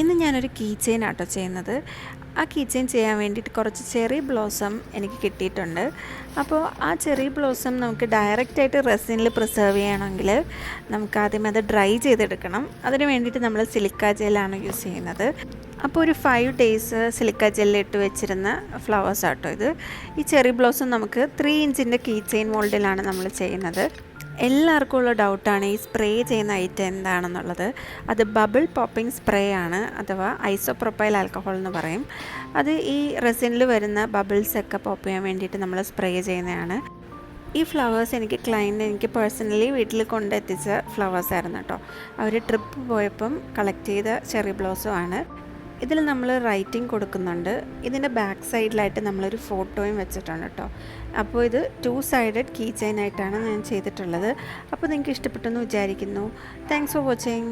ഇന്ന് ഞാനൊരു key chain ആട്ടോ ചെയ്യുന്നത്. ആ കീ ചെയിൻ ചെയ്യാൻ വേണ്ടിയിട്ട് കുറച്ച് ചെറി ബ്ലോസം എനിക്ക് കിട്ടിയിട്ടുണ്ട്. അപ്പോൾ ആ ചെറി ബ്ലോസം നമുക്ക് ഡയറക്റ്റായിട്ട് റെസിനിൽ പ്രിസർവ് ചെയ്യണമെങ്കിൽ നമുക്ക് ആദ്യം അത് ഡ്രൈ ചെയ്തെടുക്കണം. അതിന് വേണ്ടിയിട്ട് നമ്മൾ സിലിക്ക ജെല്ലാണ് യൂസ് ചെയ്യുന്നത്. അപ്പോൾ ഒരു 5 days സിലിക്ക ജെല്ലിട്ട് വെച്ചിരുന്ന ഫ്ലവേഴ്സ് ആട്ടോ ഇത്. ഈ ചെറി ബ്ലോസം നമുക്ക് 3 ഇഞ്ചിൻ്റെ കീ ചെയിൻ മോൾഡിലാണ് നമ്മൾ ചെയ്യുന്നത്. എല്ലാവർക്കും ഉള്ള ഡൗട്ടാണ് ഈ സ്പ്രേ ചെയ്യുന്ന ഐറ്റം എന്താണെന്നുള്ളത്. അത് ബബിൾ പോപ്പിംഗ് സ്പ്രേ ആണ്, അഥവാ ഐസോപ്രൊപ്പൈൽ ആൽക്കഹോൾ എന്ന് പറയും. അത് ഈ റെസിനിൽ വരുന്ന ബബിൾസൊക്കെ പോപ്പ് ചെയ്യാൻ വേണ്ടിയിട്ട് നമ്മൾ സ്പ്രേ ചെയ്യുന്നതാണ്. ഈ ഫ്ലവേഴ്സ് എനിക്ക് പേഴ്സണലി വീട്ടിൽ കൊണ്ടെത്തിച്ച ഫ്ലവേഴ്സ് ആയിരുന്നു കേട്ടോ. അവർ ട്രിപ്പ് പോയപ്പം കളക്ട് ചെയ്ത ചെറി ബ്ലോസം ആണ്. ഇതിൽ നമ്മൾ റൈറ്റിംഗ് കൊടുക്കുന്നുണ്ട്. ഇതിൻ്റെ ബാക്ക് സൈഡിലായിട്ട് നമ്മളൊരു ഫോട്ടോയും വെച്ചിട്ടുണ്ട് കേട്ടോ. അപ്പോൾ ഇത് 2 sided കീ ചെയിൻ ആയിട്ടാണ് ഞാൻ ചെയ്തിട്ടുള്ളത്. അപ്പോൾ നിങ്ങൾക്ക് ഇഷ്ടപ്പെട്ടെന്ന് വിചാരിക്കുന്നു. Thanks for watching.